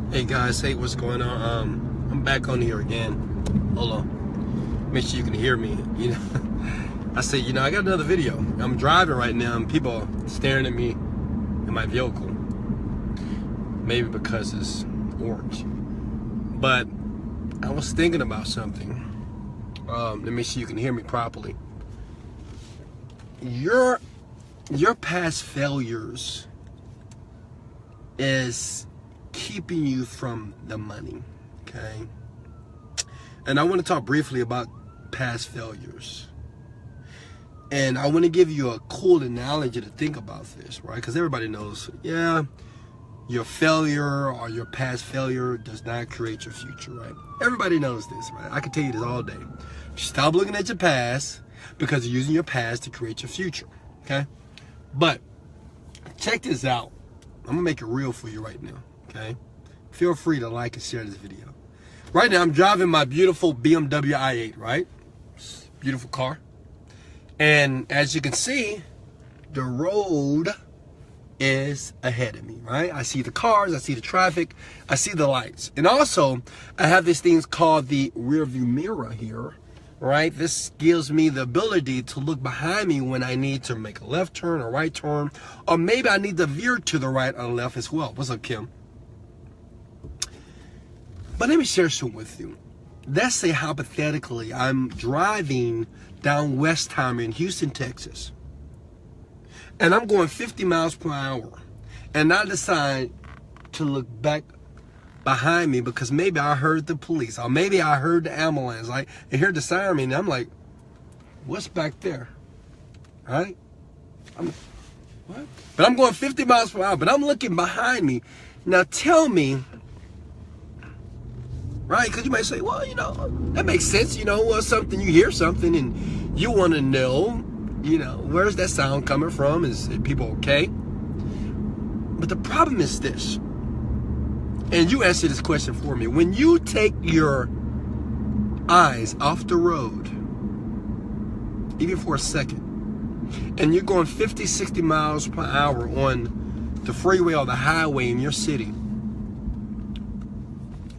Hey guys, hey, what's going on? I'm back on here again. Hold on. Make sure you can hear me. I said, I got another video. I'm driving right now and people are staring at me in my vehicle. Maybe because it's orange. But I was thinking about something. Let me see if you can hear me properly. Your past failures is keeping you from the money, okay? And I want to talk briefly about past failures. And I want to give you a cool analogy to think about this, right? Because everybody knows, your failure or your past failure does not create your future, right? Everybody knows this, right? I can tell you this all day. Stop looking at your past because you're using your past to create your future, okay? But check this out. I'm going to make it real for you right now, okay? Feel free to like and share this video. Right now, I'm driving my beautiful BMW i8, right? Beautiful car. And as you can see, the road is ahead of me, right? I see the cars, I see the traffic, I see the lights. And also, I have these things called the rear view mirror here, right? This gives me the ability to look behind me when I need to make a left turn or right turn, or maybe I need to veer to the right or left as well. What's up, Kim? But let me share something with you. Let's say hypothetically, I'm driving down Westheimer in Houston, Texas, and I'm going 50 miles per hour, and I decide to look back behind me because maybe I heard the police, or maybe I heard the ambulance, like, and heard the siren, and I'm like, what's back there, right? What? But I'm going 50 miles per hour, but I'm looking behind me. Now tell me, right? Because you might say, well, that makes sense, something, you hear something and you want to know, where's that sound coming from? Is people okay? But the problem is this, and you answer this question for me. When you take your eyes off the road, even for a second, and you're going 50, 60 miles per hour on the freeway or the highway in your city,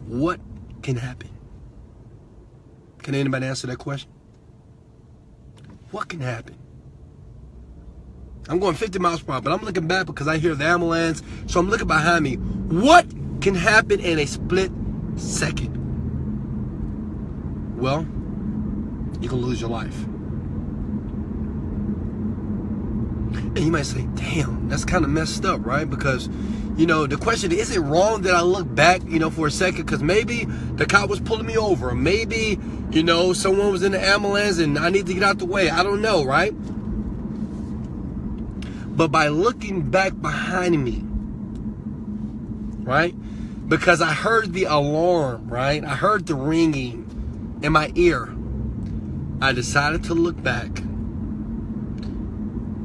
what can happen? Can anybody answer that question? What can happen? I'm going 50 miles per hour, but I'm looking back because I hear the ambulance, so I'm looking behind me. What can happen in a split second? Well, you can lose your life. And you might say, damn, that's kind of messed up, right? Because, the question is it wrong that I look back, for a second? Because maybe the cop was pulling me over. Or maybe, someone was in the ambulance and I need to get out the way. I don't know, right? But by looking back behind me, right? Because I heard the alarm, right? I heard the ringing in my ear. I decided to look back.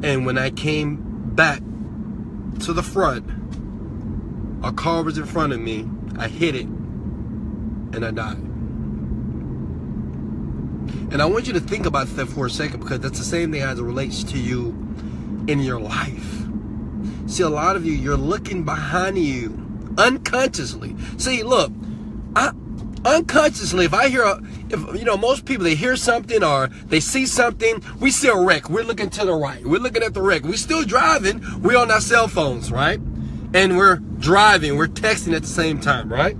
And when I came back to the front, a car was in front of me. I hit it and I died. And I want you to think about that for a second, because that's the same thing as it relates to you in your life. See, a lot of you, you're looking behind you unconsciously. See, look, unconsciously, if most people, they hear something or they see something, we see a wreck, we're looking to the right, we're looking at the wreck, we're still driving, we're on our cell phones, right? And we're driving, we're texting at the same time, right?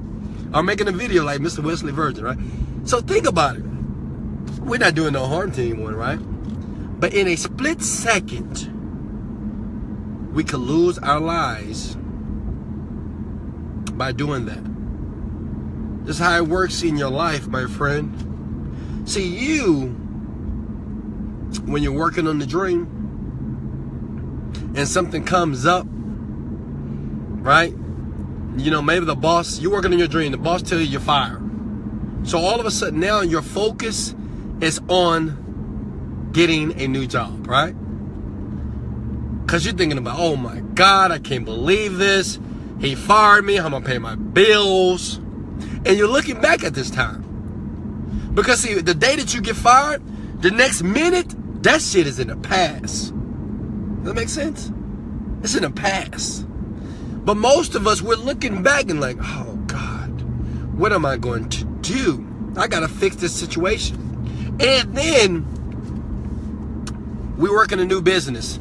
I'm making a video like Mr. Wesley Virgin, right? So think about it. We're not doing no harm to anyone, right? But in a split second, we could lose our lives by doing that. This is how it works in your life, my friend. See, you, when you're working on the dream and something comes up, right? Maybe the boss, you're working on your dream, the boss tells you you're fired. So all of a sudden now your focus is on getting a new job, right? Because you're thinking about, oh my God, I can't believe this. He fired me, how am I pay my bills? And you're looking back at this time. Because see, the day that you get fired, the next minute, that shit is in the past. Does that make sense? It's in the past. But most of us, we're looking back and like, oh God, what am I going to do? I got to fix this situation. And then we work in a new business.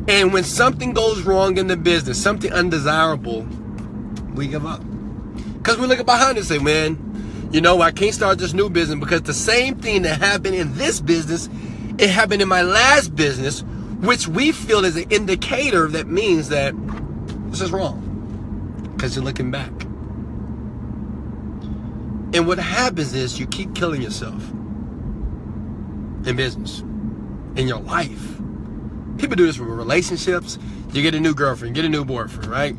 And when something goes wrong in the business, something undesirable, we give up. Because we look behind and say, man, you know, I can't start this new business because the same thing that happened in this business, it happened in my last business, which we feel is an indicator that means that this is wrong. Because you're looking back. And what happens is you keep killing yourself in business, in your life. People do this with relationships. You get a new girlfriend, get a new boyfriend, right?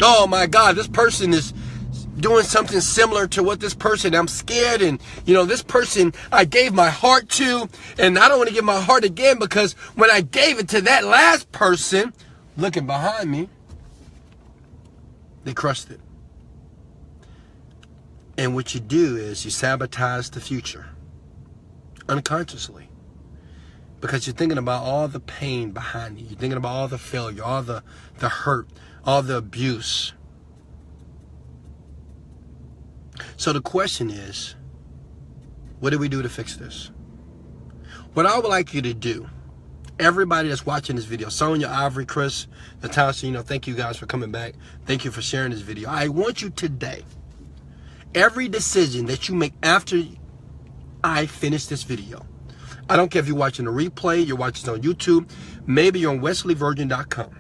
Oh my God, this person is doing something similar to what this person, I'm scared, and you know, this person I gave my heart to, and I don't want to give my heart again because when I gave it to that last person, looking behind me, they crushed it. And what you do is you sabotage the future unconsciously because you're thinking about all the pain behind you. You're thinking about all the failure, all the hurt, all the abuse. So the question is, what do we do to fix this? What I would like you to do, everybody that's watching this video, Sonia, Ivory, Chris, Natasha, you know, thank you guys for coming back. Thank you for sharing this video. I want you today, every decision that you make after I finish this video, I don't care if you're watching a replay, you're watching on YouTube, maybe you're on wesleyvirgin.com.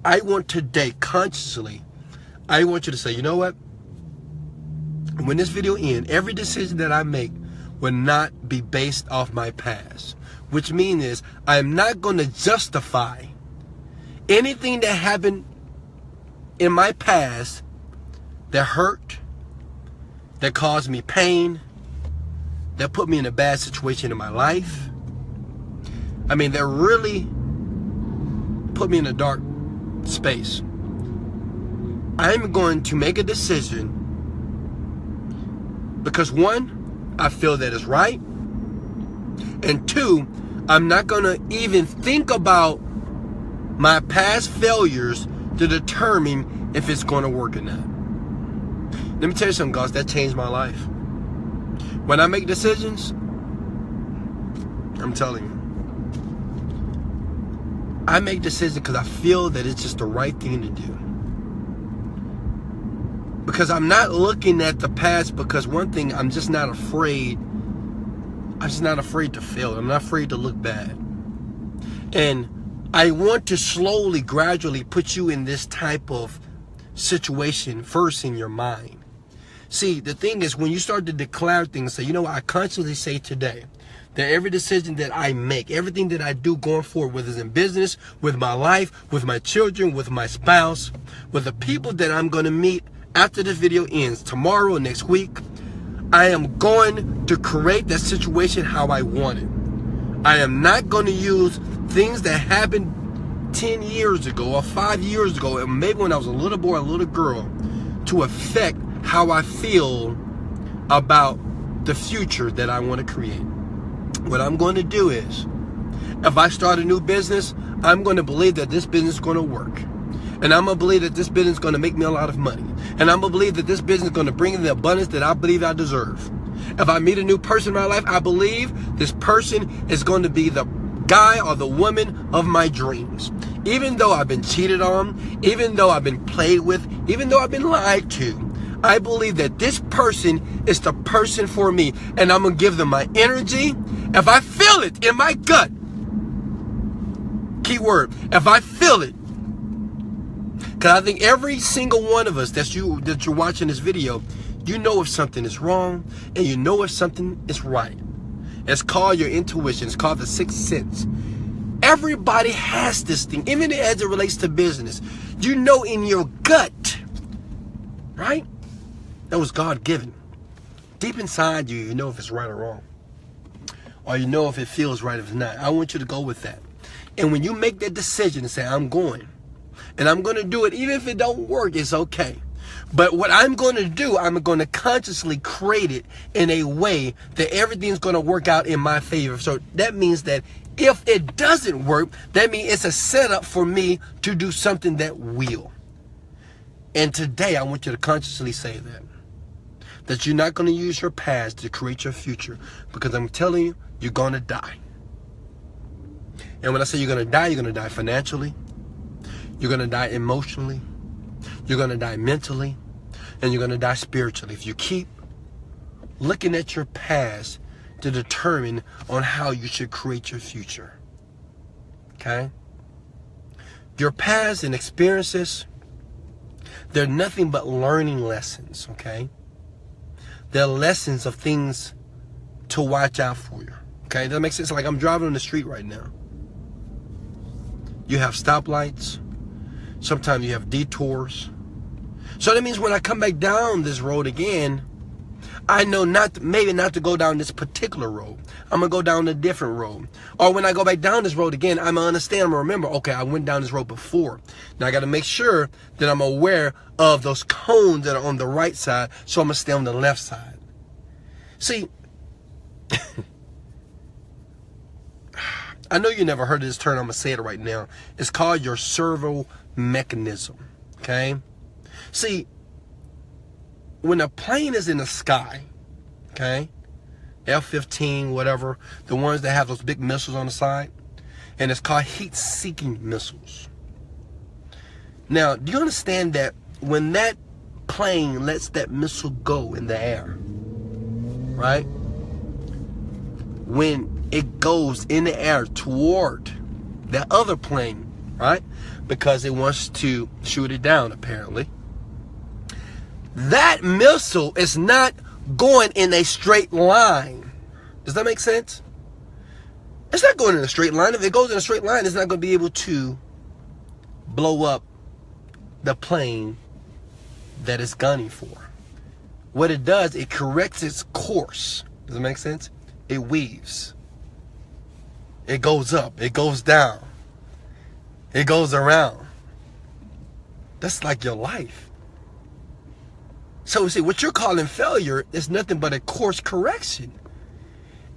I want today, consciously, I want you to say, you know what? When this video ends, every decision that I make will not be based off my past. Which means is, I am not going to justify anything that happened in my past that hurt, that caused me pain, that put me in a bad situation in my life. I mean, that really put me in a dark space. I'm going to make a decision because one, I feel that it's right. And two, I'm not going to even think about my past failures to determine if it's going to work or not. Let me tell you something, guys, that changed my life. When I make decisions, I'm telling you, I make decisions because I feel that it's just the right thing to do. Because I'm not looking at the past, because one thing, I'm just not afraid. I'm just not afraid to fail. I'm not afraid to look bad. And I want to slowly, gradually put you in this type of situation first in your mind. See, the thing is, when you start to declare things, say, you know what, I consciously say today that every decision that I make, everything that I do going forward, whether it's in business, with my life, with my children, with my spouse, with the people that I'm going to meet after this video ends, tomorrow, next week, I am going to create that situation how I want it. I am not going to use things that happened 10 years ago or 5 years ago, and maybe when I was a little boy, a little girl, to affect how I feel about the future that I want to create. What I'm going to do is, if I start a new business, I'm going to believe that this business is going to work. And I'm going to believe that this business is going to make me a lot of money. And I'm going to believe that this business is going to bring in the abundance that I believe I deserve. If I meet a new person in my life, I believe this person is going to be the guy or the woman of my dreams. Even though I've been cheated on, even though I've been played with, even though I've been lied to, I believe that this person is the person for me, and I'm going to give them my energy. If I feel it in my gut, key word, if I feel it, because I think every single one of us that you're watching this video, you know if something is wrong, and you know if something is right. It's called your intuition. It's called the sixth sense. Everybody has this thing, even as it relates to business. You know in your gut, right? That was God-given. Deep inside you, you know if it's right or wrong. Or you know if it feels right or if it's not. I want you to go with that. And when you make that decision and say, I'm going, and I'm going to do it, even if it don't work, it's okay. But what I'm going to do, I'm going to consciously create it in a way that everything's going to work out in my favor. So that means that if it doesn't work, that means it's a setup for me to do something that will. And today, I want you to consciously say that you're not going to use your past to create your future, because I'm telling you, you're going to die. And when I say you're going to die financially, you're going to die emotionally, you're going to die mentally, and you're going to die spiritually if you keep looking at your past to determine on how you should create your future. Okay? Your past and experiences, they're nothing but learning lessons, okay? They're lessons of things to watch out for you, okay? That makes sense. Like I'm driving on the street right now. You have stoplights. Sometimes you have detours. So that means when I come back down this road again, I know maybe not to go down this particular road. I'm going to go down a different road. Or when I go back down this road again, I'm going to understand, I'm going to remember, okay, I went down this road before. Now I got to make sure that I'm aware of those cones that are on the right side, so I'm going to stay on the left side. See, I know you never heard of this term, I'm going to say it right now. It's called your servo mechanism, okay? See, when a plane is in the sky, okay, F-15, whatever, the ones that have those big missiles on the side, and it's called heat-seeking missiles. Now, do you understand that when that plane lets that missile go in the air, right, when it goes in the air toward the other plane, right, because it wants to shoot it down, apparently, that missile is not going in a straight line. Does that make sense? It's not going in a straight line. If it goes in a straight line, it's not going to be able to blow up the plane that it's gunning for. What it does, it corrects its course. Does that make sense? It weaves. It goes up. It goes down. It goes around. That's like your life. So see, what you're calling failure is nothing but a course correction.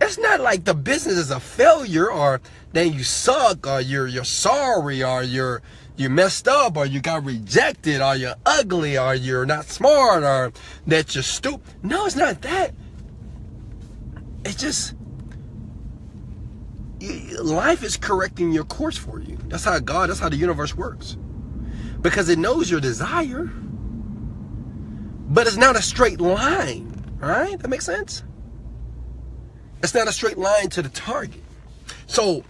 It's not like the business is a failure, or that you suck, or you're sorry, or you messed up, or you got rejected, or you're ugly, or you're not smart, or that you're stupid. No, it's not that. It's just life is correcting your course for you. That's how the universe works. Because it knows your desire. But it's not a straight line, all right? That makes sense? It's not a straight line to the target. So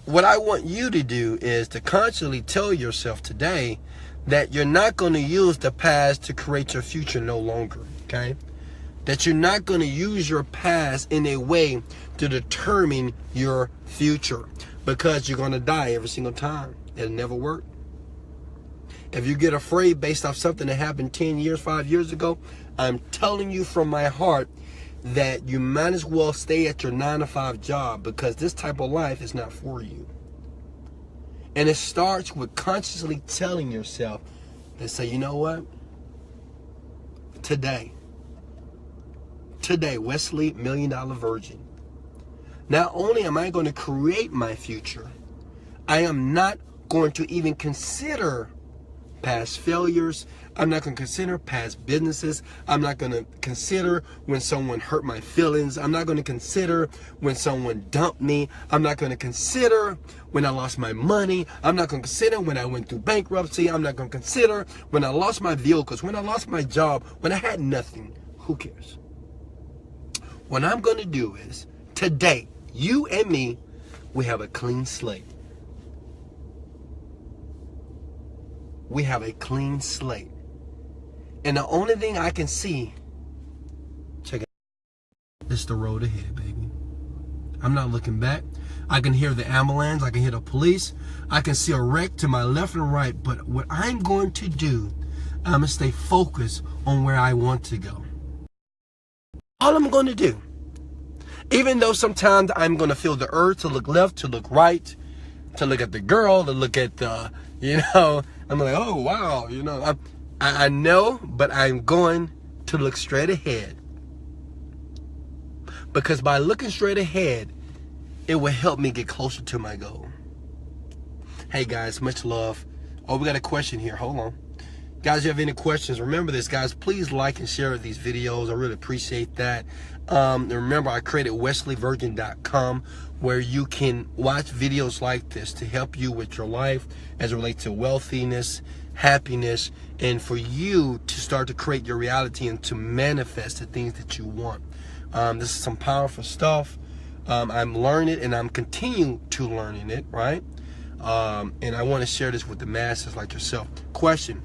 what I want you to do is to constantly tell yourself today that you're not going to use the past to create your future no longer, okay? That you're not going to use your past in a way to determine your future, because you're going to die every single time. It'll never work. If you get afraid based off something that happened 10 years, 5 years ago, I'm telling you from my heart that you might as well stay at your 9-to-5 job, because this type of life is not for you. And it starts with consciously telling yourself and say, you know what? Today, Wesley, $1 Million Virgin, not only am I going to create my future, I am not going to even consider past failures. I'm not going to consider past businesses. I'm not going to consider when someone hurt my feelings. I'm not going to consider when someone dumped me. I'm not going to consider when I lost my money. I'm not going to consider when I went through bankruptcy. I'm not going to consider when I lost my vehicles, when I lost my job, when I had nothing. Who cares? What I'm going to do is, today, you and me, we have a clean slate. We have a clean slate. And the only thing I can see, check it out, it's the road ahead, baby. I'm not looking back. I can hear the ambulance. I can hear the police. I can see a wreck to my left and right. But what I'm going to do, I'm going to stay focused on where I want to go. All I'm going to do. Even though sometimes I'm going to feel the urge to look left, to look right, to look at the girl, to look at the, I'm like, oh, wow, I know, but I'm going to look straight ahead. Because by looking straight ahead, it will help me get closer to my goal. Hey, guys, much love. Oh, we got a question here. Hold on. Guys, if you have any questions, remember this, guys. Please like and share these videos. I really appreciate that. And remember, I created wesleyvirgin.com, where you can watch videos like this to help you with your life as it relates to wealthiness, happiness, and for you to start to create your reality and to manifest the things that you want. This is some powerful stuff. I'm learning and I'm continuing to learning it, right? And I want to share this with the masses like yourself. Question.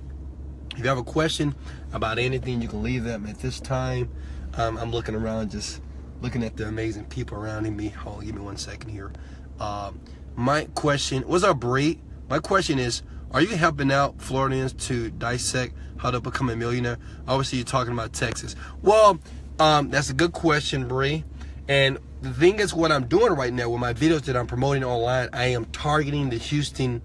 If you have a question about anything, you can leave them at this time. I'm looking around, just looking at the amazing people around me. Hold on, give me 1 second here. My question, what's up, Bree? My question is, are you helping out Floridians to dissect how to become a millionaire? Obviously, you're talking about Texas. Well, that's a good question, Bree. And the thing is, what I'm doing right now with my videos that I'm promoting online, I am targeting the Houston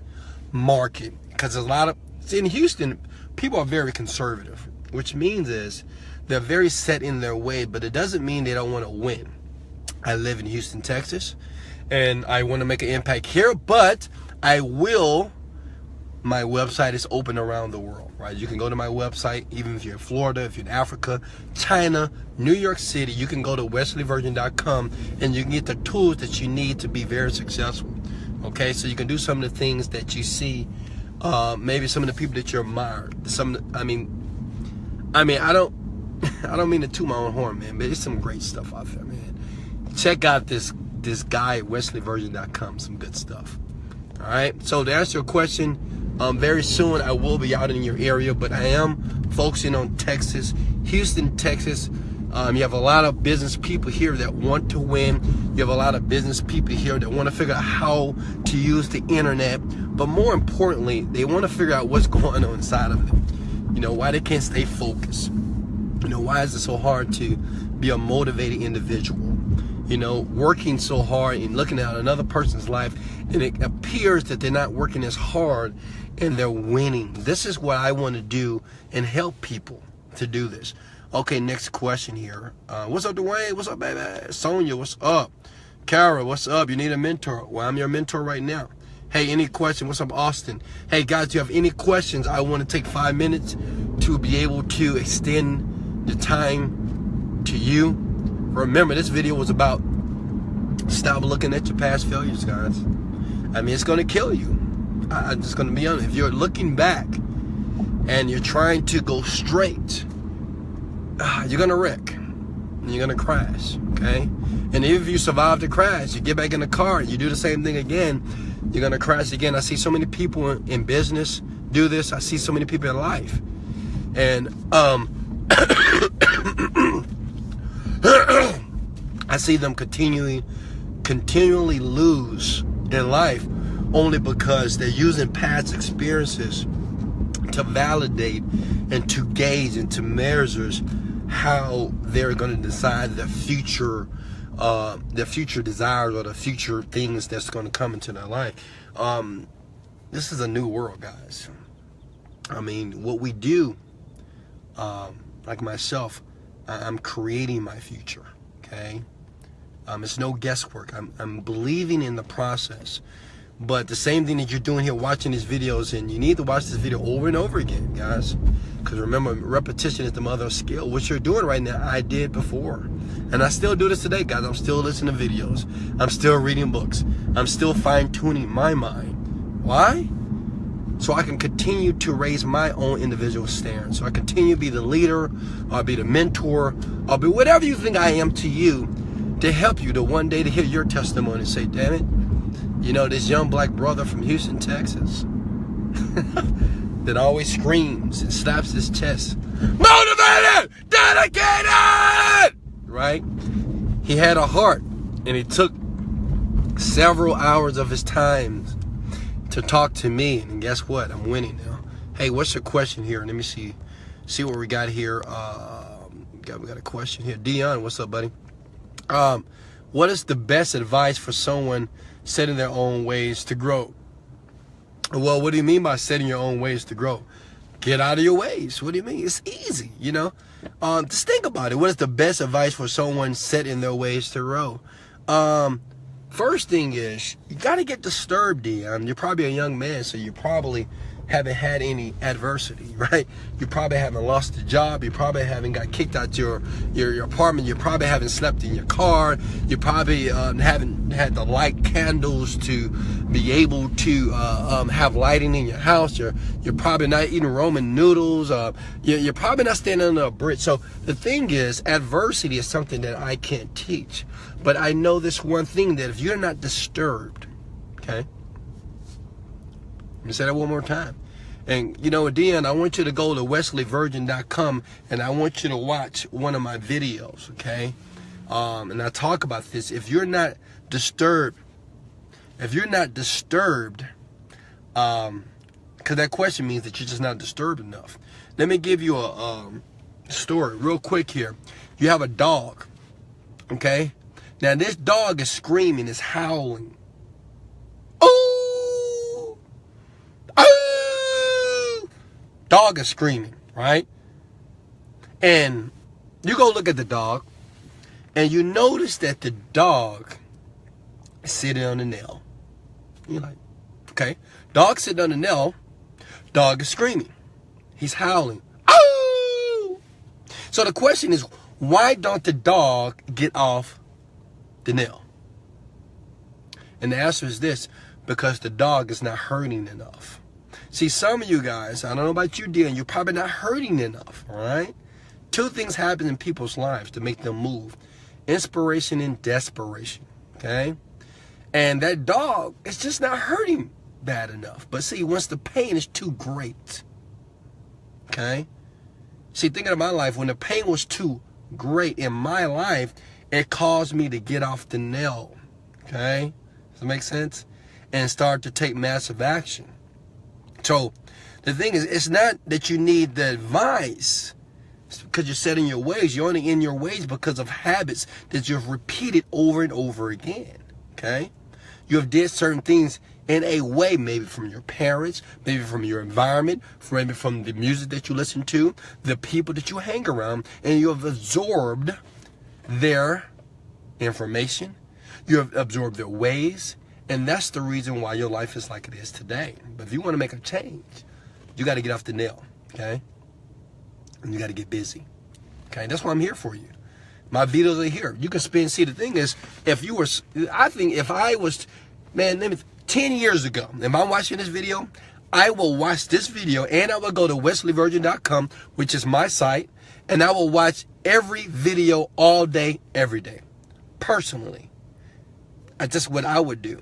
market. Because a lot of, in Houston, people are very conservative, which means is they're very set in their way, but it doesn't mean they don't want to win. I live in Houston, Texas, and I want to make an impact here, but I will. My website is open around the world, right? You can go to my website, even if you're in Florida, if you're in Africa, China, New York City, you can go to wesleyvirgin.com and you can get the tools that you need to be very successful. Okay, so you can do some of the things that you see, maybe some of the people that you admire. I mean, I don't mean to toot my own horn, man, but there's some great stuff out there, man. Check out this guy at wesleyvirgin.com, some good stuff. All right, so to answer your question, very soon I will be out in your area, but I am focusing on Texas, Houston, Texas. You have a lot of business people here that want to win. You have a lot of business people here that want to figure out how to use the internet, but more importantly, they want to figure out what's going on inside of them. You know, why they can't stay focused. You know, why is it so hard to be a motivated individual? You know, working so hard and looking at another person's life, and it appears that they're not working as hard and they're winning. This is what I want to do and help people to do this. Okay, next question here. What's up, Dwayne? What's up, baby? Sonia, what's up? Kara, what's up? You need a mentor? Well, I'm your mentor right now. Hey, any question? What's up, Austin? Hey, guys, do you have any questions? I want to take 5 minutes to be able to extend the time to you. Remember, this video was about stop looking at your past failures, guys. I mean, it's going to kill you. I'm just going to be honest. If you're looking back and you're trying to go straight, you're going to wreck. And you're going to crash, okay? And if you survive the crash, you get back in the car, you do the same thing again, you're going to crash again. I see so many people in business do this. I see so many people in life. And I see them continually lose in life only because they're using past experiences to validate and to gauge and to measure how they're going to decide their future desires or the future things that's going to come into their life. This is a new world, guys. I mean, what we do, like myself, I'm creating my future, okay? It's no guesswork. I'm believing in the process. But the same thing that you're doing here, watching these videos, and you need to watch this video over and over again, guys. Because remember, repetition is the mother of skill. What you're doing right now, I did before. And I still do this today, guys. I'm still listening to videos. I'm still reading books. I'm still fine-tuning my mind. Why? So I can continue to raise my own individual stand. So I continue to be the leader, I'll be the mentor, I'll be whatever you think I am to you, to help you to one day to hear your testimony and say, damn it, you know, this young black brother from Houston, Texas, that always screams and slaps his chest, motivated, dedicated, right? He had a heart, and he took several hours of his time to talk to me, and guess what? I'm winning now. Hey, what's your question here? Let me see what we got here. We got a question here. Dion, what's up, buddy? What is the best advice for someone setting their own ways to grow? Well, what do you mean by setting your own ways to grow? Get out of your ways. What do you mean? It's easy, you know? Just think about it. What is the best advice for someone setting their ways to grow? First thing is, you got to get disturbed, Dion. You're probably a young man, so you're probably haven't had any adversity, right? You probably haven't lost a job. You probably haven't got kicked out your apartment. You probably haven't slept in your car. You probably haven't had to light candles to be able to have lighting in your house. You're probably not eating ramen noodles. You're probably not standing under a bridge. So the thing is, adversity is something that I can't teach. But I know this one thing, that if you're not disturbed, okay? Let me say that one more time. And you know, at the end, I want you to go to wesleyvirgin.com and I want you to watch one of my videos, okay? And I talk about this. If you're not disturbed, because that question means that you're just not disturbed enough. Let me give you a story real quick here. You have a dog, okay? Now this dog is screaming, is howling. Oh! Oh! Dog is screaming, right? And you go look at the dog, and you notice that the dog is sitting on the nail. You're like, okay, dog sitting on the nail, dog is screaming. He's howling. Oh! So the question is, why don't the dog get off the nail? And the answer is this: because the dog is not hurting enough. See, some of you guys, I don't know about you, dear, you're probably not hurting enough, all right? Two things happen in people's lives to make them move: inspiration and desperation, okay? And that dog is just not hurting bad enough. But see, once the pain is too great, okay? See, thinking of my life, when the pain was too great in my life, it caused me to get off the nail, okay? Does that make sense? And start to take massive action. So the thing is, it's not that you need the advice because you're set in your ways. You're only in your ways because of habits that you've repeated over and over again, okay? You have did certain things in a way, maybe from your parents, maybe from your environment, maybe from the music that you listen to, the people that you hang around, and you have absorbed their information. You have absorbed their ways, and that's the reason why your life is like it is today. But if you want to make a change, you got to get off the nail, okay? And you got to get busy, okay? That's why I'm here for you. My videos are here. You can spend. See, the thing is, if you were, I think if I was, man, 10 years ago, if I'm watching this video, I will watch this video and I will go to wesleyvirgin.com, which is my site, and I will watch every video all day, every day, personally. That's just what I would do,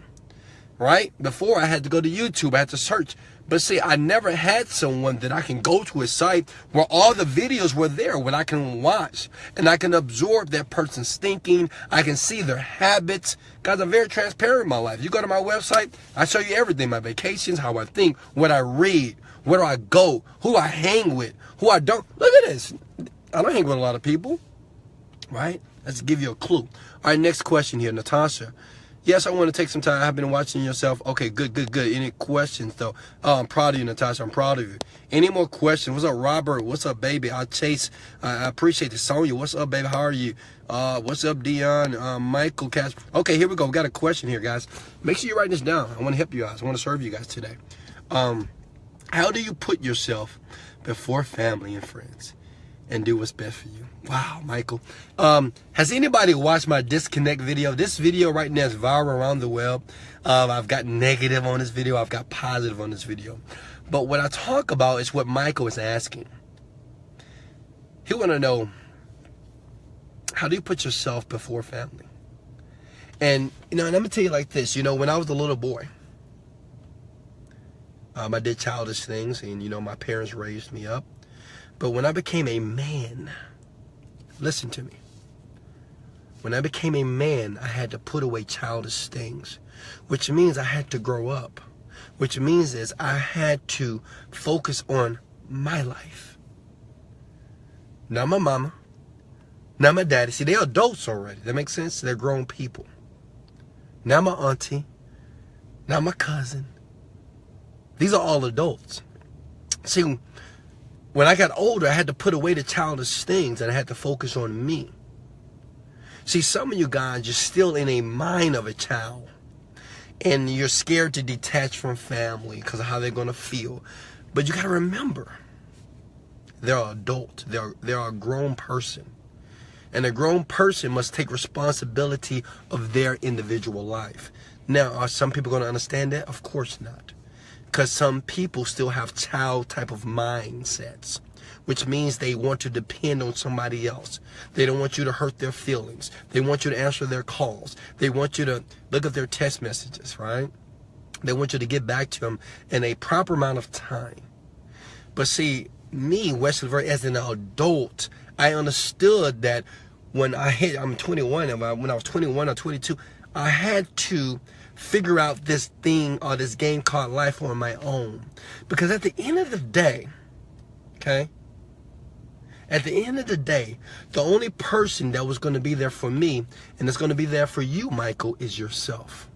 right? Before, I had to go to YouTube. I had to search. But see, I never had someone that I can go to a site where all the videos were there, where I can watch and I can absorb that person's thinking. I can see their habits. Guys, I'm very transparent in my life. You go to my website, I show you everything: my vacations, how I think, what I read, where I go, who I hang with, who I don't. Look at this. I don't hang with a lot of people, right? Let's give you a clue. All right, next question here, Natasha. Yes, I want to take some time. I've been watching yourself. Okay, good. Any questions, though? Oh, I'm proud of you, Natasha. I'm proud of you. Any more questions? What's up, Robert? What's up, baby? Chase. I appreciate it. Sonia, what's up, baby? How are you? What's up, Dion? Michael, Casper. Okay, here we go. We got a question here, guys. Make sure you write this down. I want to help you guys. I want to serve you guys today. How do you put yourself before family and friends and do what's best for you? Wow, Michael. Has anybody watched my disconnect video? This video right now is viral around the web. I've got negative on this video. I've got positive on this video. But what I talk about is what Michael is asking. He want to know, how do you put yourself before family? And, you know, and I'm going to tell you like this. You know, when I was a little boy, I did childish things, and, you know, my parents raised me up. But when I became a man, listen to me. When I became a man, I had to put away childish things, which means I had to grow up, which means is I had to focus on my life. Not my mama, not my daddy. See, they're adults already. That makes sense? They're grown people. Not my auntie, not my cousin. These are all adults. See, when I got older, I had to put away the childish things and I had to focus on me. See, some of you guys, you're still in a mind of a child and you're scared to detach from family because of how they're going to feel. But you got to remember, they're an adult. They're a grown person. And a grown person must take responsibility of their individual life. Now, are some people going to understand that? Of course not. Because some people still have child type of mindsets, which means they want to depend on somebody else. They don't want you to hurt their feelings. They want you to answer their calls. They want you to look at their text messages, right? They want you to get back to them in a proper amount of time. But see, me, Wesley, as an adult, I understood that when I'm 21, and when I was 21 or 22, I had to figure out this thing or this game called life on my own. Because at the end of the day, okay, at the end of the day, the only person that was going to be there for me and that's going to be there for you, Michael, is yourself.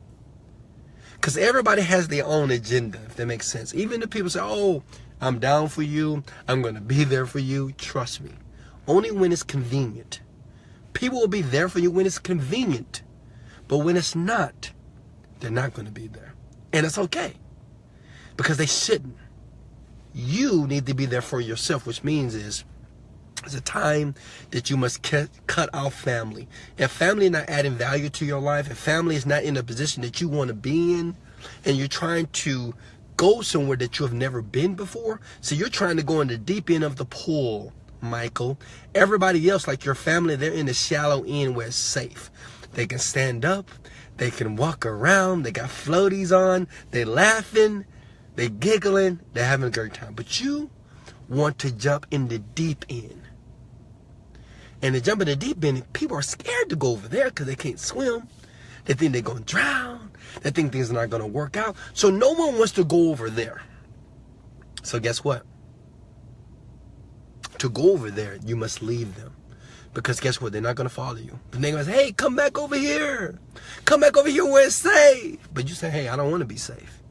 Because everybody has their own agenda, if that makes sense. Even the people say, oh, I'm down for you, I'm going to be there for you. Trust me. Only when it's convenient. People will be there for you when it's convenient. But when it's not, they're not going to be there. And it's okay. Because they shouldn't. You need to be there for yourself, which means it's a time that you must cut off family. If family is not adding value to your life, if family is not in a position that you want to be in, and you're trying to go somewhere that you have never been before, so you're trying to go in the deep end of the pool, Michael. Everybody else, like your family, they're in the shallow end where it's safe. They can stand up, they can walk around, they got floaties on, they laughing, they giggling, they're having a great time. But you want to jump in the deep end. And to jump in the deep end, people are scared to go over there because they can't swim. They think they're going to drown. They think things are not going to work out. So no one wants to go over there. So guess what? To go over there, you must leave them. Because guess what? They're not going to follow you. But they're going to say, hey, come back over here. Come back over here where it's safe. But you say, hey, I don't want to be safe.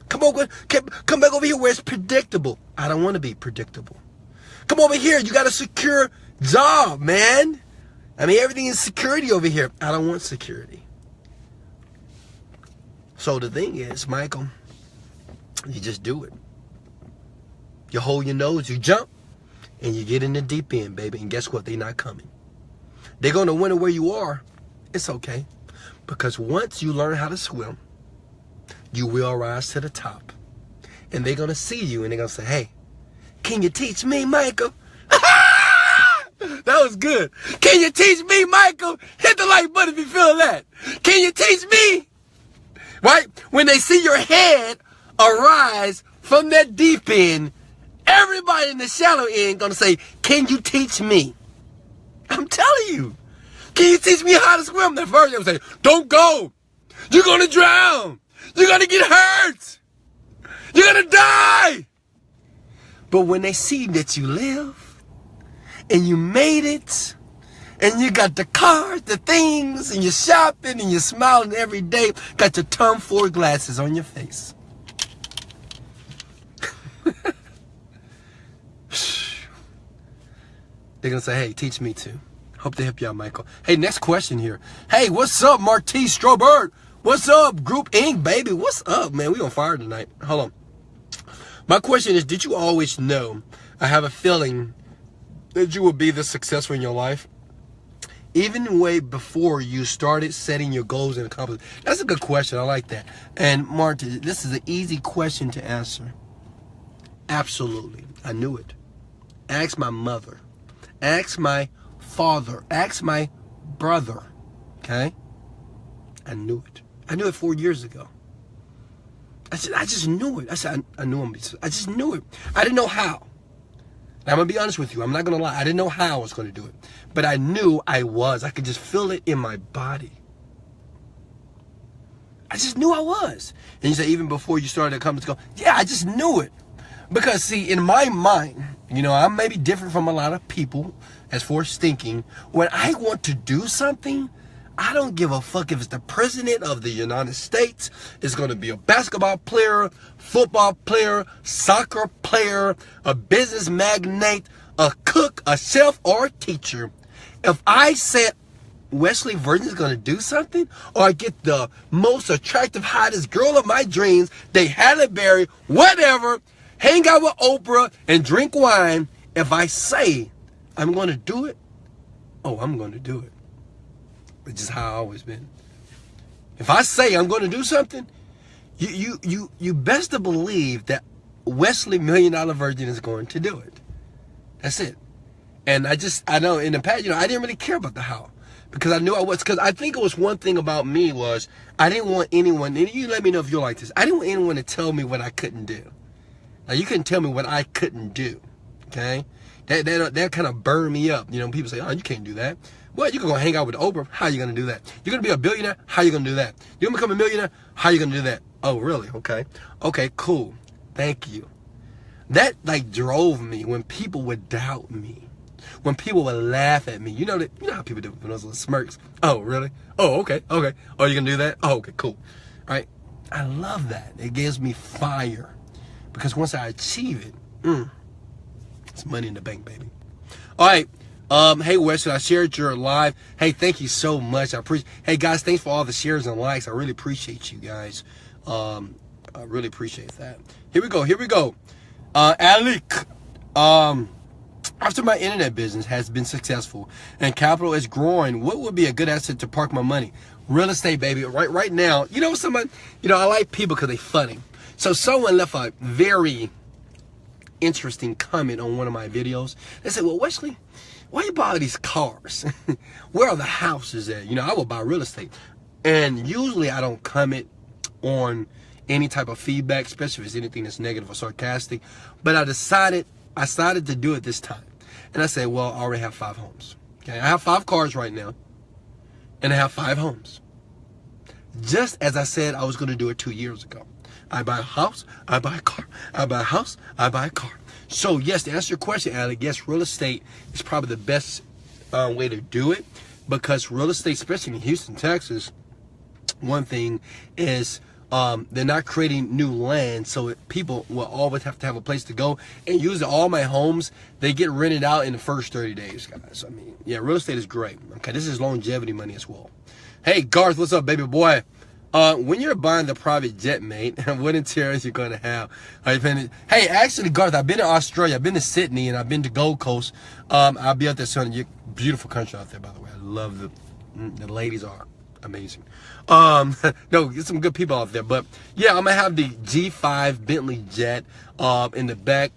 Come back over here where it's predictable. I don't want to be predictable. Come over here. You got a secure job, man. I mean, everything is security over here. I don't want security. So the thing is, Michael, you just do it. You hold your nose, you jump, and you get in the deep end, baby. And guess what? They're not coming. They're going to wonder where you are. It's okay. Because once you learn how to swim, you will rise to the top. And they're going to see you, and they're going to say, hey, can you teach me, Michael? That was good. Can you teach me, Michael? Hit the like button if you feel that. Can you teach me? Right? When they see your head arise from that deep end, everybody in the shallow end going to say, can you teach me? I'm telling you. Can you teach me how to swim? The first they'll say, don't go. You're going to drown. You're going to get hurt. You're going to die. But when they see that you live, and you made it, and you got the cars, the things, and you're shopping, and you're smiling every day, got your Tom Ford glasses on your face. They're going to say, hey, teach me too. Hope they help you out, Michael. Hey, next question here. Hey, what's up, Marty Strobert? What's up, Group Inc., baby? What's up, man? We on fire tonight. Hold on. My question is, did you always know, I have a feeling that you will be this successful in your life? Even way before you started setting your goals and accomplishments. That's a good question. I like that. And Marty, this is an easy question to answer. Absolutely. I knew it. Ask my mother. Ask my father. Ask my brother. Okay? I knew it. I knew it 4 years ago. I just knew it. I knew him. I just knew it. I didn't know how. I'm going to be honest with you. I'm not going to lie. I didn't know how I was going to do it. But I knew I was. I could just feel it in my body. I just knew I was. And you say, even before you started to come to go, yeah, I just knew it. Because, see, in my mind, you know, I'm maybe different from a lot of people as far as thinking. When I want to do something, I don't give a fuck if it's the president of the United States, it's going to be a basketball player, football player, soccer player, a business magnate, a cook, a chef, or a teacher. If I said, Wesley Virgin is going to do something? Or I get the most attractive, hottest girl of my dreams, they Halle Berry, whatever, hang out with Oprah and drink wine. If I say I'm going to do it, oh, I'm going to do it. Which is how I've always been. If I say I'm going to do something, you best to believe that Wesley $1 Million Virgin is going to do it. That's it. And I know in the past, I didn't really care about the how. Because I knew I was, because I think it was one thing about me was, I didn't want anyone, and you let me know if you're like this, I didn't want anyone to tell me what I couldn't do. Now, you couldn't tell me what I couldn't do, okay? That kind of burned me up. People say, oh, you can't do that. Well, you're going to hang out with Oprah. How are you going to do that? You're going to be a billionaire. How are you going to do that? You're going to become a millionaire. How are you going to do that? Oh, really? Okay. Okay, cool. Thank you. That, drove me when people would doubt me. When people would laugh at me. You know how people do with those little smirks. Oh, really? Oh, okay. Okay. Oh, you going to do that? Oh, okay, cool. All right. I love that. It gives me fire. Because once I achieve it, it's money in the bank, baby. All right. Hey, Wesley, I shared your live. Hey, thank you so much. Hey, guys, thanks for all the shares and likes. I really appreciate you guys. I really appreciate that. Here we go. Alec, after my internet business has been successful and capital is growing, what would be a good asset to park my money? Real estate, baby. Right now, I like people because they're funny. So someone left a very interesting comment on one of my videos. They said, well, Wesley, why you buy these cars? Where are the houses at? I will buy real estate. And usually I don't comment on any type of feedback, especially if it's anything that's negative or sarcastic. But I decided to do it this time. And I said, well, I already have 5 homes. Okay, I have 5 cars right now. And I have 5 homes. Just as I said I was going to do it 2 years ago. I buy a house, I buy a car. I buy a house, I buy a car. So, yes, to answer your question, Alec, yes, real estate is probably the best way to do it. Because real estate, especially in Houston, Texas, one thing is they're not creating new land. So people will always have to have a place to go. And usually all my homes, they get rented out in the first 30 days, guys. I mean, yeah, real estate is great. Okay, this is longevity money as well. Hey, Garth, what's up, baby boy? When you're buying the private jet, mate, what interiors you gonna have? Hey, actually, Garth, I've been to Australia, I've been to Sydney, and I've been to Gold Coast. I'll be out there soon. Beautiful country out there, by the way. I love the ladies are amazing. No, get some good people out there. But yeah, I'm gonna have the G5 Bentley jet in the back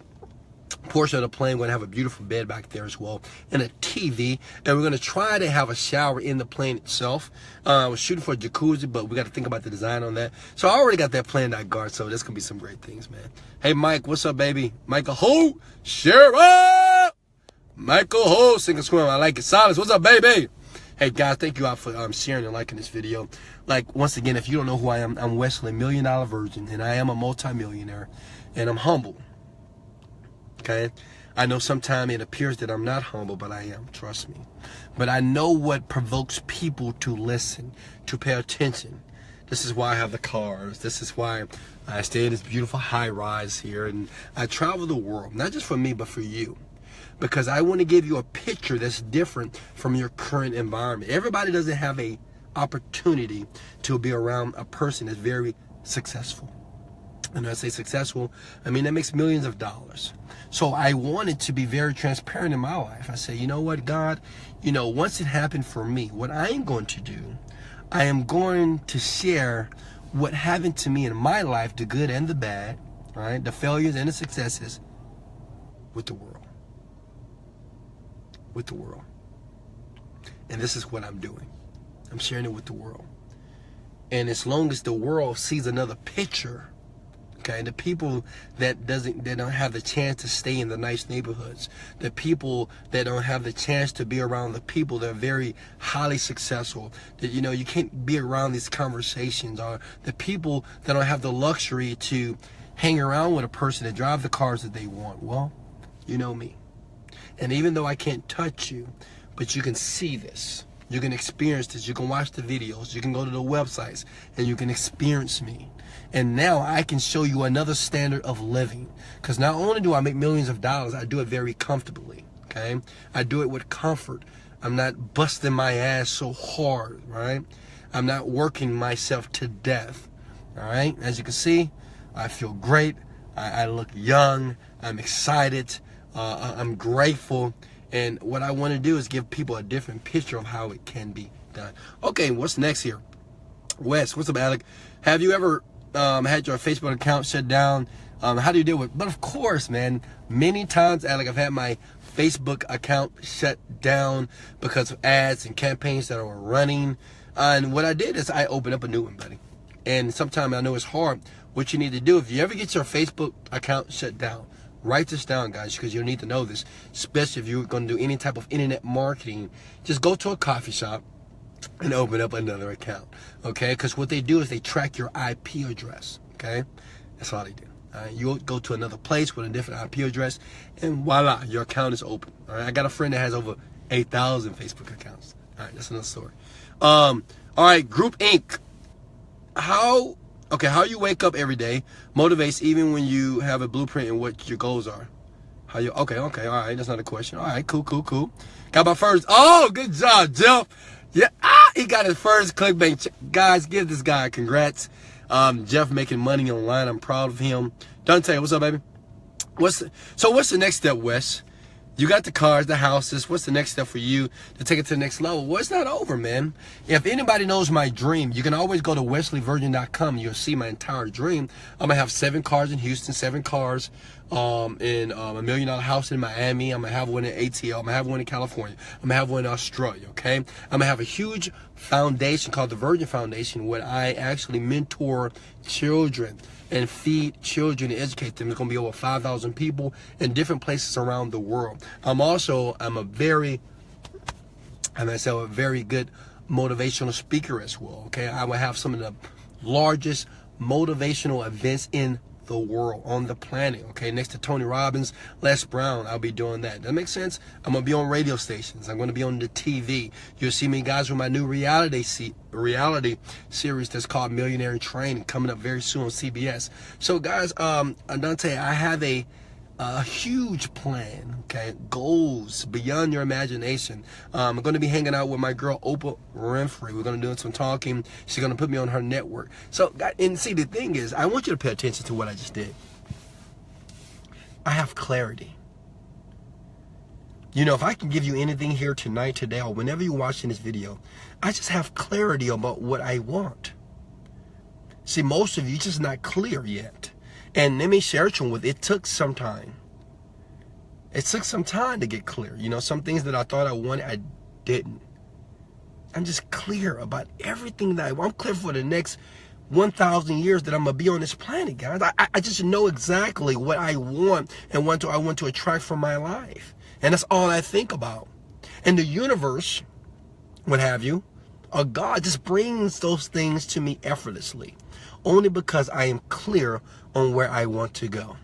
portion of the plane. We're gonna have a beautiful bed back there as well, and a TV, and we're gonna try to have a shower in the plane itself. I was shooting for a jacuzzi, but we got to think about the design on that. So I already got that planned out, guard. So there's gonna be some great things, man. Hey, Mike, what's up, baby? Michael Ho, share up. Michael Ho, sing and swim. I like it. Silas, what's up, baby? Hey, guys, thank you all for sharing and liking this video. Once again, if you don't know who I am, I'm Wesley, $1 Million Virgin, and I am a multi-millionaire, and I'm humble. Okay, I know sometimes it appears that I'm not humble, but I am, trust me. But I know what provokes people to listen, to pay attention. This is why I have the cars. This is why I stay in this beautiful high-rise here, and I travel the world, not just for me, but for you. Because I want to give you a picture that's different from your current environment. Everybody doesn't have an opportunity to be around a person that's very successful. And when I say successful, I mean that makes millions of dollars. So I wanted to be very transparent in my life. I said, you know what, God, once it happened for me, what I am going to do, I am going to share what happened to me in my life, the good and the bad, right, the failures and the successes, with the world. With the world. And this is what I'm doing. I'm sharing it with the world. And as long as the world sees another picture, okay, the people that don't have the chance to stay in the nice neighborhoods, the people that don't have the chance to be around the people that are very highly successful, that you can't be around these conversations, or the people that don't have the luxury to hang around with a person that drive the cars that they want. Well, you know me. And even though I can't touch you, but you can see this, you can experience this, you can watch the videos, you can go to the websites, and you can experience me. And now I can show you another standard of living. Because not only do I make millions of dollars, I do it very comfortably, okay? I do it with comfort. I'm not busting my ass so hard, right? I'm not working myself to death, all right? As you can see, I feel great. I look young. I'm excited. I'm grateful. And what I want to do is give people a different picture of how it can be done. Okay, what's next here? Wes, what's up, Alec? Have you ever had your Facebook account shut down? How do you deal with it? But of course, man, many times, Alec, I've had my Facebook account shut down because of ads and campaigns that were running. And what I did is I opened up a new one, buddy. And sometimes I know it's hard. What you need to do, if you ever get your Facebook account shut down, write this down, guys, because you'll need to know this, especially if you're going to do any type of internet marketing. Just go to a coffee shop and open up another account, okay? Because what they do is they track your IP address, okay? That's all they do. You'll go to another place with a different IP address, and voila, your account is open. All right, I got a friend that has over 8,000 Facebook accounts. All right, that's another story. All right, Group Inc. How you wake up every day motivates even when you have a blueprint in what your goals are. Okay, all right, that's not a question. All right, cool. Got my first. Oh, good job, Jeff. Yeah, he got his first clickbait. Guys, give this guy congrats. Jeff making money online. I'm proud of him. Dante, what's up, baby? What's the next step, Wes? You got the cars, the houses. What's the next step for you to take it to the next level? Well, it's not over, man. If anybody knows my dream, you can always go to wesleyvirgin.com. You'll see my entire dream. I'm going to have 7 cars in Houston, 7 cars in a $1 million house in Miami. I'm going to have one in ATL. I'm going to have one in California. I'm going to have one in Australia, okay? I'm going to have a huge foundation called the Virgin Foundation where I actually mentor children and feed children and educate them. There's going to be over 5,000 people in different places around the world. I'm a very good motivational speaker as well, okay? I will have some of the largest motivational events in the world, on the planet, okay? Next to Tony Robbins, Les Brown, I'll be doing that. That makes sense? I'm going to be on radio stations. I'm going to be on the TV. You'll see me, guys, with my new reality series that's called Millionaire in Training, coming up very soon on CBS. So, guys, Dante, I have a huge plan, okay? Goals beyond your imagination. I'm going to be hanging out with my girl, Oprah Winfrey. We're going to do some talking. She's going to put me on her network. So, and see, the thing is, I want you to pay attention to what I just did. I have clarity. You know, if I can give you anything here tonight, today, or whenever you're watching this video, I just have clarity about what I want. See, most of you just not clear yet. And let me share it with you. It took some time. It took some time to get clear. You know, some things that I thought I wanted, I didn't. I'm just clear about everything that I want. I'm clear for the next 1,000 years that I'm going to be on this planet, guys. I just know exactly what I want and what I want to attract from my life. And that's all I think about. And the universe, what have you, or God just brings those things to me effortlessly. Only because I am clear on where I want to go.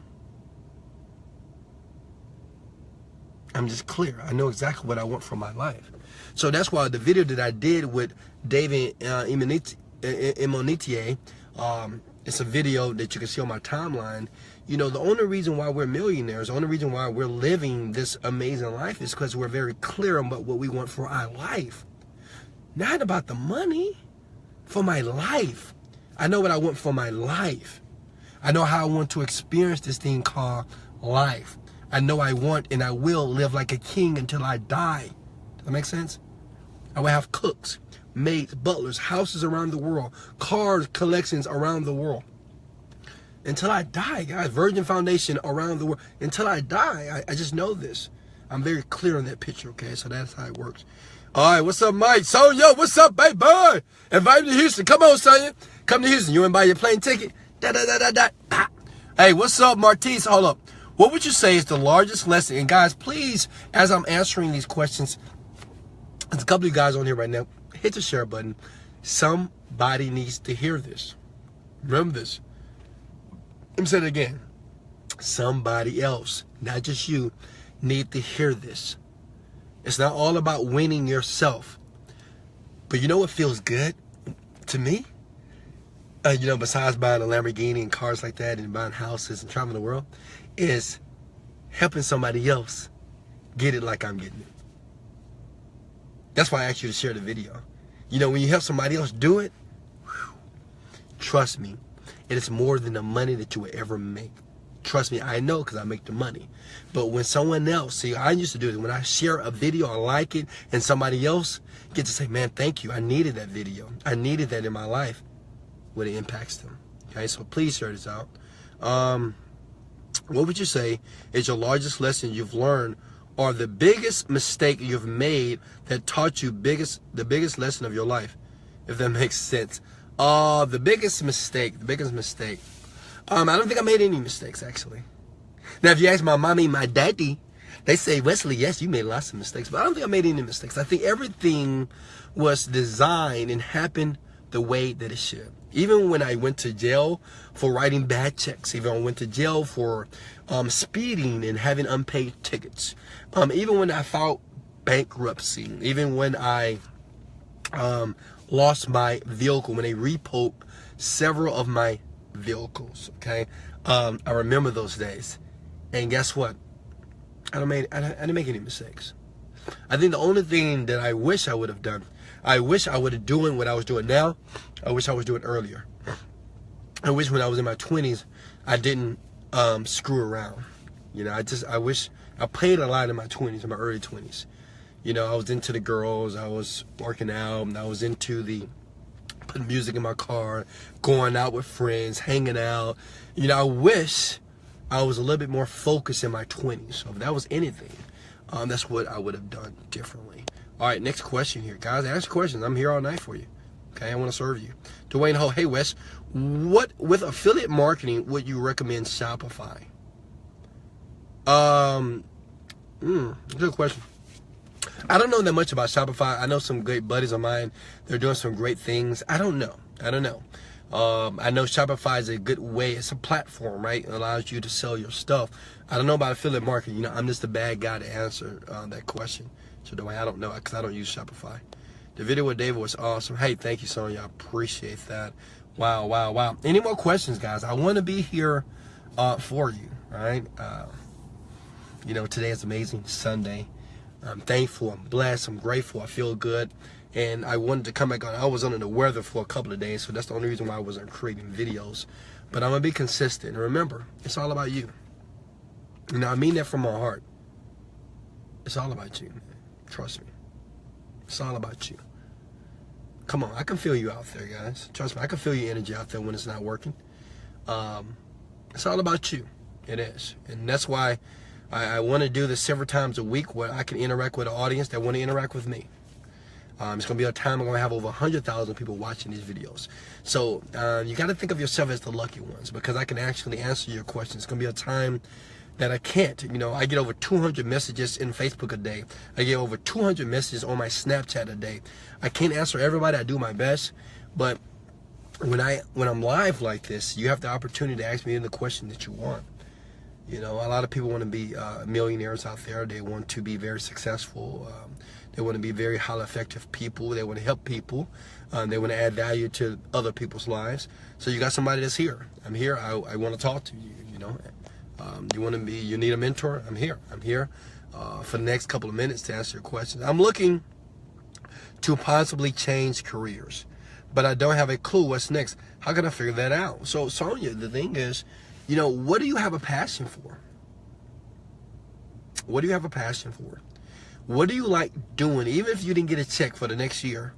I'm just clear. I know exactly what I want from my life. So that's why the video that I did with David Imonitier, it's a video that you can see on my timeline. You know, the only reason why we're millionaires, the only reason why we're living this amazing life is because we're very clear about what we want for our life. Not about the money, for my life. I know what I want for my life. I know how I want to experience this thing called life. I know I want and I will live like a king until I die. Does that make sense? I will have cooks, maids, butlers, houses around the world, cars, collections around the world. Until I die, guys. Virgin Foundation around the world. Until I die, I just know this. I'm very clear on that picture, okay? So that's how it works. All right, what's up, Mike? Sonya, what's up, baby? Invite me to Houston. Come on, Sonya. Come to Houston. You want to buy your plane ticket? Hey, what's up, Martise? Hold up. What would you say is the largest lesson? And guys, please, as I'm answering these questions, there's a couple of you guys on here right now. Hit the share button. Somebody needs to hear this. Remember this. Let me say it again. Somebody else, not just you, need to hear this. It's not all about winning yourself. But you know what feels good to me? You know, besides buying a Lamborghini and cars like that and buying houses and traveling the world, is helping somebody else get it like I'm getting it. That's why I asked you to share the video. You know, when you help somebody else do it, whew, trust me, it is more than the money that you would ever make. Trust me, I know because I make the money. But when someone else, see, I used to do it. When I share a video, I like it, and somebody else gets to say, man, thank you. I needed that video. I needed that in my life. Well, it impacts them. Okay, so please share this out. What would you say is your largest lesson you've learned, or the biggest mistake you've made that taught you the biggest lesson of your life, if that makes sense? The biggest mistake. I don't think I made any mistakes, actually. Now, if you ask my mommy and my daddy, they say, Wesley, yes, you made lots of mistakes, but I don't think I made any mistakes. I think everything was designed and happened the way that it should. Even when I went to jail for writing bad checks, even when I went to jail for speeding and having unpaid tickets, even when I filed bankruptcy, even when I lost my vehicle, when they repoed several of my vehicles, okay? I remember those days. And guess what? I didn't make any mistakes. I think the only thing that I wish I would have done, I wish I would have doing what I was doing now. I wish I was doing earlier. I wish when I was in my 20s, I didn't screw around. You know, I wish I played a lot in my 20s, in my early 20s. You know, I was into the girls, I was working out, and I was into the putting music in my car, going out with friends, hanging out. You know, I wish I was a little bit more focused in my 20s. So if that was anything, that's what I would have done differently. All right, next question here. Guys, ask questions. I'm here all night for you. Okay, I want to serve you. Dwayne Ho, hey Wes, what with affiliate marketing would you recommend Shopify? Good question. I don't know that much about Shopify. I know some great buddies of mine. They're doing some great things. I don't know. I know Shopify is a good way. It's a platform, right? It allows you to sell your stuff. I don't know about affiliate marketing. You know, I'm just a bad guy to answer that question. So Dwayne, I don't know because I don't use Shopify. The video with David was awesome. Hey, thank you, Sonya. I appreciate that. Wow. Any more questions, guys? I want to be here for you, all right? You know, today is amazing, Sunday. I'm thankful, I'm blessed, I'm grateful, I feel good. And I wanted to come back on. I was under the weather for a couple of days, so that's the only reason why I wasn't creating videos. But I'm going to be consistent. And remember, it's all about you. You know, I mean that from my heart. It's all about you, man. Trust me. It's all about you. Come on, I can feel you out there, guys. Trust me, I can feel your energy out there when it's not working. It's all about you. It is. And that's why I want to do this several times a week where I can interact with an audience that want to interact with me. It's going to be a time I'm going to have over 100,000 people watching these videos. So you got to think of yourself as the lucky ones because I can actually answer your questions. It's going to be a time that I can't. You know, I get over 200 messages in Facebook a day. I get over 200 messages on my Snapchat a day. I can't answer everybody. I do my best. But when I'm live like this, you have the opportunity to ask me any question that you want. You know, a lot of people want to be millionaires out there. They want to be very successful. They want to be very highly effective people. They want to help people. They want to add value to other people's lives. So you got somebody that's here. I'm here. I want to talk to you. You know, you need a mentor. I'm here. I'm here for the next couple of minutes to answer your questions. I'm looking to possibly change careers, but I don't have a clue what's next. How can I figure that out? So Sonya, the thing is, you know, what do you have a passion for? What do you have a passion for? What do you like doing? Even if you didn't get a check for the next year,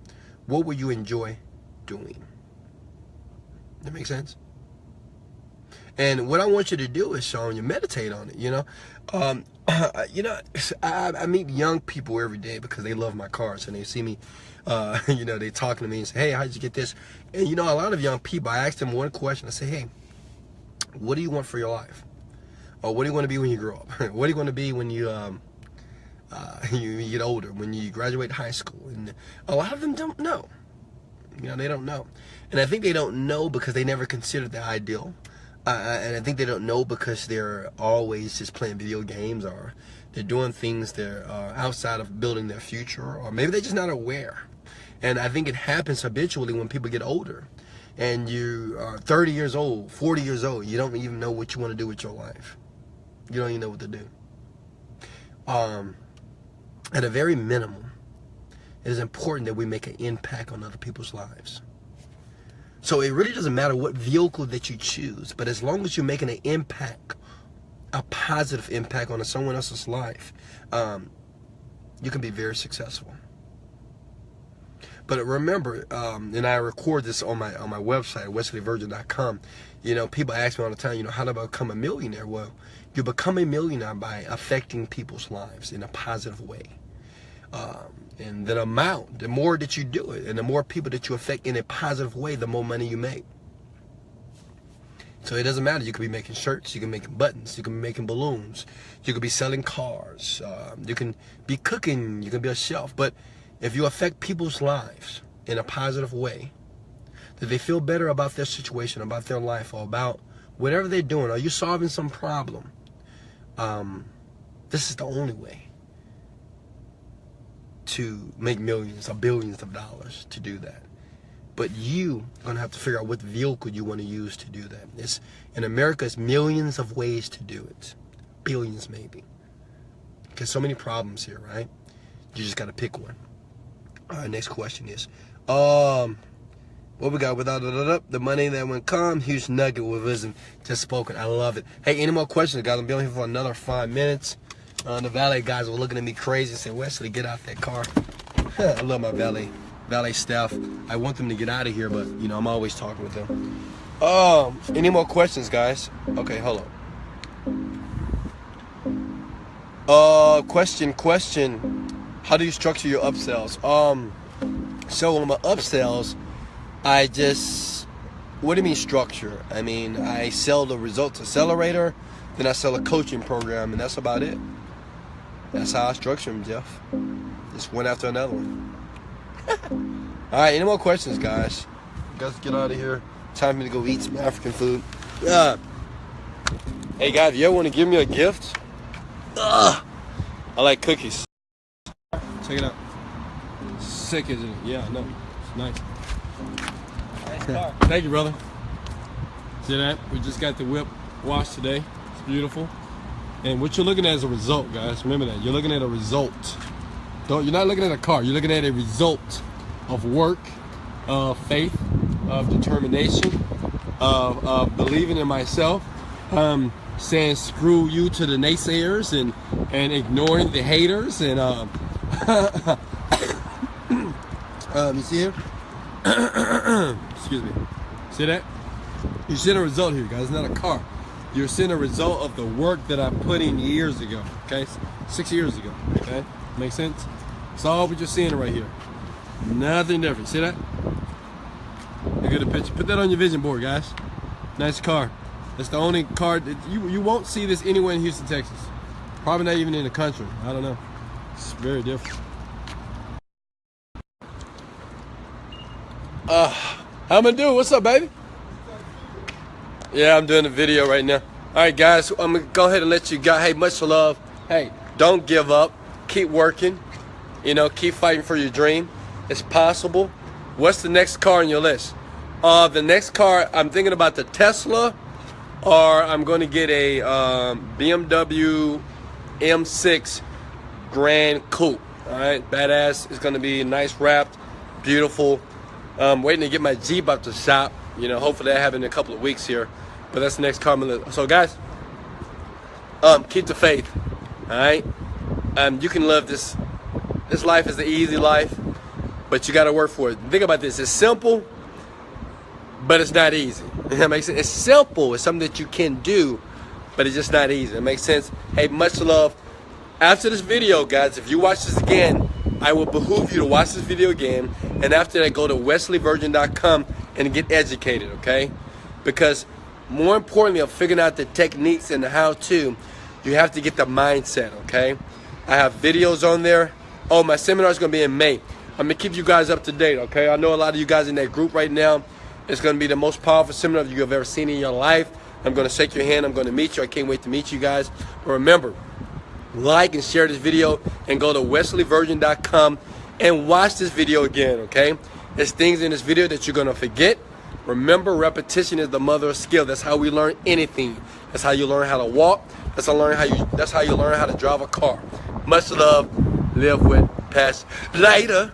what would you enjoy doing? That makes sense? And what I want you to do is, Sonya, meditate on it, you know. I meet young people every day because they love my cars and they see me, you know, they talking to me and say, hey, how'd you get this? And, you know, a lot of young people, I ask them one question. I say, hey, what do you want for your life? Or what do you want to be when you grow up? What do you want to be when you get older, when you graduate high school? And a lot of them don't know. You know, they don't know. And I think they don't know because they never considered the ideal. And I think they don't know because they're always just playing video games or they're doing things that are outside of building their future, or maybe they're just not aware. And I think it happens habitually when people get older. And you are 30 years old, 40 years old, you don't even know what you want to do with your life. You don't even know what to do. At a very minimum, it is important that we make an impact on other people's lives. So it really doesn't matter what vehicle that you choose, but as long as you're making an impact, a positive impact on someone else's life, you can be very successful. But remember, and I record this on my website, wesleyvirgin.com. You know, people ask me all the time, you know, how do I become a millionaire? Well, you become a millionaire by affecting people's lives in a positive way. And the more that you do it, and the more people that you affect in a positive way, the more money you make. So it doesn't matter. You could be making shirts, you can be making buttons, you can be making balloons, you could be selling cars, you can be cooking, you can be a chef. But if you affect people's lives in a positive way, that they feel better about their situation, about their life, or about whatever they're doing, or you're solving some problem, this is the only way to make millions or billions of dollars to do that. But you are going to have to figure out what vehicle you want to use to do that. In America, it's millions of ways to do it. Billions, maybe. Because so many problems here, right? You just got to pick one. All right, next question is, what we got without the money that went come, huge nugget with wisdom just spoken. I love it. Hey, any more questions, guys? I'm be on here for another 5 minutes. The valet guys were looking at me crazy and saying, Wesley, get out that car. I love my valet staff. I want them to get out of here, but you know, I'm always talking with them. Any more questions, guys? Okay, hold on. Question. How do you structure your upsells? So on my upsells, what do you mean structure? I mean, I sell the results accelerator, then I sell a coaching program, and that's about it. That's how I structure them, Jeff. Just one after another one. All right, any more questions, guys? Guys, get out of here. Time for me to go eat some African food. Hey, guys, if you ever want to give me a gift, I like cookies. Check it out. Sick, isn't it? Yeah, no, it's nice. Nice car. Thank you, brother. See that? We just got the whip washed today. It's beautiful. And what you're looking at is a result, guys. Remember that. You're looking at a result. You're not looking at a car. You're looking at a result of work, of faith, of determination, of believing in myself, saying screw you to the naysayers and ignoring the haters. And you see here? Excuse me. See that? You're seeing a result here, guys. It's not a car. You're seeing a result of the work that I put in years ago, okay? 6 years ago, okay? Make sense? It's all what you're seeing right here. Nothing different. See that? Look at the picture. Put that on your vision board, guys. Nice car. That's the only car that you won't see this anywhere in Houston, Texas. Probably not even in the country. I don't know. It's very different. How am I doing? What's up, baby? Yeah, I'm doing a video right now. All right, guys, I'm going to go ahead and let you go. Hey, much love. Hey, don't give up. Keep working. You know, keep fighting for your dream. It's possible. What's the next car on your list? The next car, I'm thinking about the Tesla, or I'm going to get a BMW M6 Grand Coupe. All right, badass. It's going to be nice wrapped, beautiful. Waiting to get my Jeep out the shop. You know, hopefully that happen in a couple of weeks here. But that's the next car on my list. So, guys, keep the faith. All right. You can live this. This life is the easy life, but you got to work for it. Think about this. It's simple, but it's not easy. That makes sense. It's simple. It's something that you can do, but it's just not easy. It makes sense. Hey, much love. After this video, guys, if you watch this again, I will behoove you to watch this video again. And after that, go to wesleyvirgin.com and get educated, okay? Because more importantly of figuring out the techniques and the how-to, you have to get the mindset, okay? I have videos on there. Oh, my seminar is going to be in May. I'm going to keep you guys up to date, okay? I know a lot of you guys in that group right now. It's going to be the most powerful seminar you've ever seen in your life. I'm going to shake your hand. I'm going to meet you. I can't wait to meet you guys. But remember, like and share this video and go to wesleyvirgin.com and watch this video again, okay? There's things in this video that you're going to forget. Remember, repetition is the mother of skill. That's how we learn anything. That's how you learn how to walk. That's how you learn how to drive a car. Much love. Live with passion. Later.